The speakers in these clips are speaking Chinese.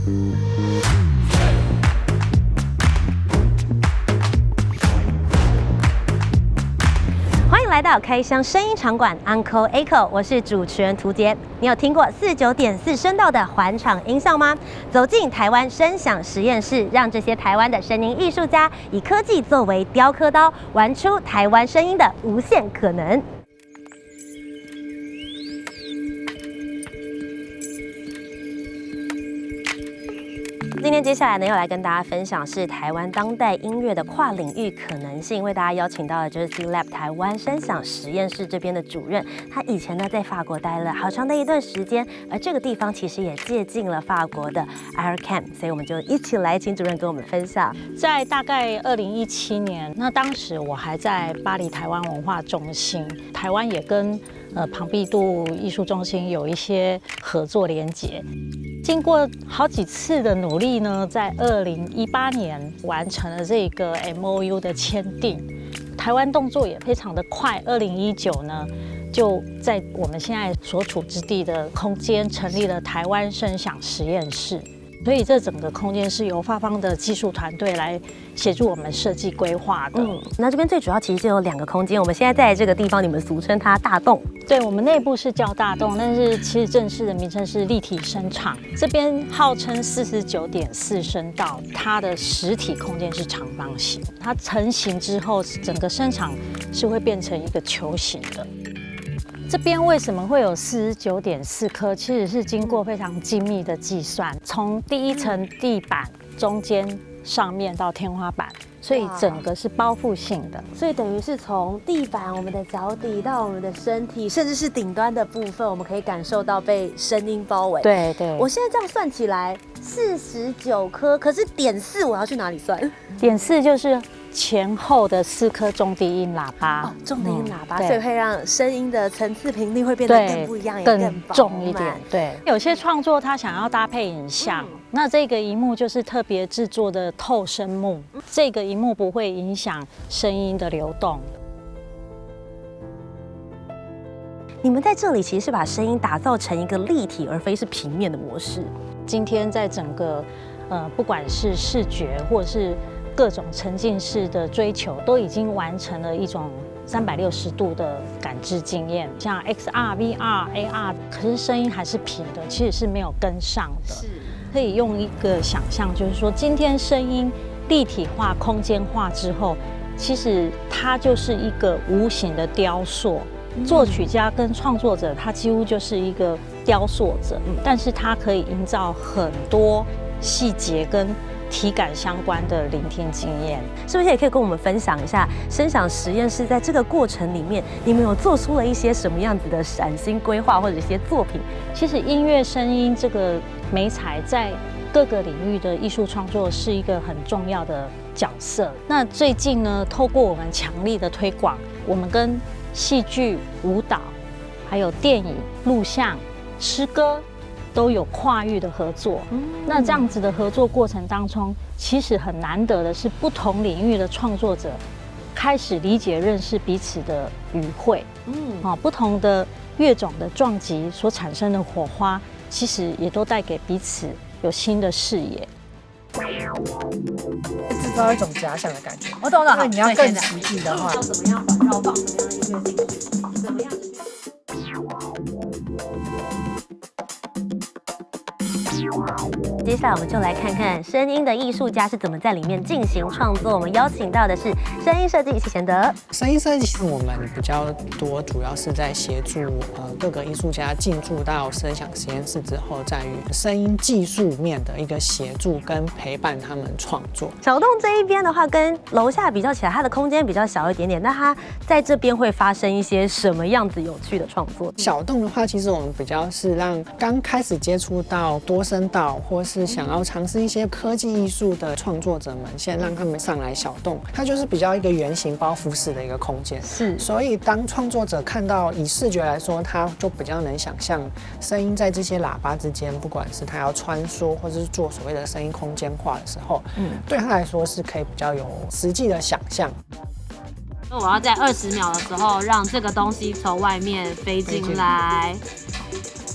欢迎来到开箱声音场馆 Uncle Echo， 我是主持人涂杰。你有听过49.4声道的环场音效吗？走进台湾声响实验室，让这些台湾的声音艺术家以科技作为雕刻刀，玩出台湾声音的无限可能。今天接下来呢，要来跟大家分享是台湾当代音乐的跨领域可能性。为大家邀请到的就是 C-Lab 台湾声响实验室这边的主任，他以前呢在法国待了好长的一段时间，而这个地方其实也接近了法国的 AirCam， 所以我们就一起来请主任跟我们分享。在大概2017年，那当时我还在巴黎台湾文化中心，台湾也跟庞毕度艺术中心有一些合作连结。经过好几次的努力呢，在2018年完成了这个 MOU 的签订。台湾动作也非常的快，2019呢，就在我们现在所处之地的空间成立了台湾声响实验室。所以这整个空间是由法方的技术团队来协助我们设计规划的。那这边最主要其实就有2个空间，我们现在在这个地方，你们俗称它大洞。对，我们内部是叫大洞，但是其实正式的名称是立体声场。这边号称49.4声道，它的实体空间是长方形，它成型之后，整个声场是会变成一个球形的。这边为什么会有49.4颗？其实是经过非常精密的计算，从第一层地板、中间、上面到天花板，所以整个是包覆性的。所以等于是从地板、我们的脚底到我们的身体，甚至是顶端的部分，我们可以感受到被声音包围。对对，我现在这样算起来49颗，可是点4我要去哪里算？点4就是前后的4颗中低音喇叭，中低音喇叭，所以会让声音的层次频率会变得更不一样，也更重一点。对，有些创作他想要搭配影像，那这个萤幕就是特别制作的透声幕，这个萤幕不会影响声音的流动。你们在这里其实是把声音打造成一个立体，而非是平面的模式。今天在整个不管是视觉或者是各种沉浸式的追求，都已经完成了一种360度的感知经验，像 XR、VR、AR， 可是声音还是平的，其实是没有跟上的。是，可以用一个想象，就是说今天声音立体化、空间化之后，其实它就是一个无形的雕塑。作曲家跟创作者，他几乎就是一个雕塑者，但是他可以营造很多细节跟体感相关的聆听经验。是不是也可以跟我们分享一下声响实验室在这个过程里面，你们有做出了一些什么样子的崭新规划或者一些作品？其实音乐声音这个媒材在各个领域的艺术创作是一个很重要的角色。那最近呢，透过我们强力的推广，我们跟戏剧、舞蹈，还有电影、录像、诗歌都有跨域的合作。那这样子的合作过程当中，其实很难得的是，不同领域的创作者开始理解、认识彼此的语汇。不同的乐种的撞击所产生的火花，其实也都带给彼此有新的视野。制造一种假想的感觉。我懂了，因为你要更实际的话，要怎么样环绕放什么样的音乐进去，怎么样的。接下来我们就来看看声音的艺术家是怎么在里面进行创作。我们邀请到的是声音设计谢贤德。声音设计其实我们比较多，主要是在协助各个艺术家进驻到声响实验室之后，在于声音技术面的一个协助跟陪伴他们创作。小洞这一边的话，跟楼下比较起来，它的空间比较小一点点，那它在这边会发生一些什么样子有趣的创作？小洞的话，其实我们比较是让刚开始接触到多声道，或是想要尝试一些科技艺术的创作者们，先让他们上来小洞，它就是比较一个圆形包覆式的一个空间。是，所以当创作者看到以视觉来说，他就比较能想象声音在这些喇叭之间，不管是他要穿梭，或者是做所谓的声音空间化的时候，对他来说是可以比较有实际的想象。我要在20秒的时候让这个东西从外面飞进来，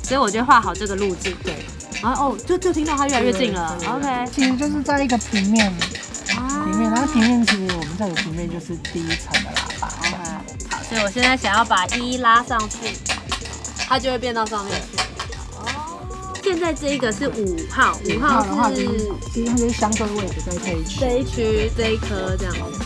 所以我就画好这个路径。对，然后就听到它越来越近了。OK， 其实就是在一个平面，然后平面其实我们这个平面就是第一层的喇叭。好，所以我现在想要把1拉上去，它就会变到上面去。现在这一个是5号，5号的话，是其实它就是相对位置在这一区，这一区这一颗这样子。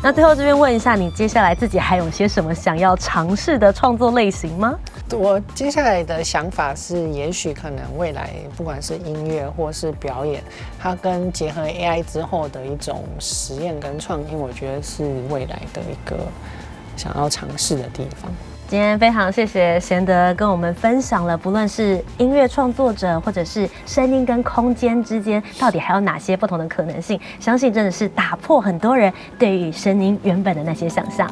那最后这边问一下，你接下来自己还有些什么想要尝试的创作类型吗？我接下来的想法是，也许可能未来不管是音乐或是表演，它跟结合 AI 之后的一种实验跟创新，我觉得是未来的一个想要尝试的地方。今天非常谢谢贤德跟我们分享了，不论是音乐创作者，或者是声音跟空间之间到底还有哪些不同的可能性，相信真的是打破很多人对于声音原本的那些想象。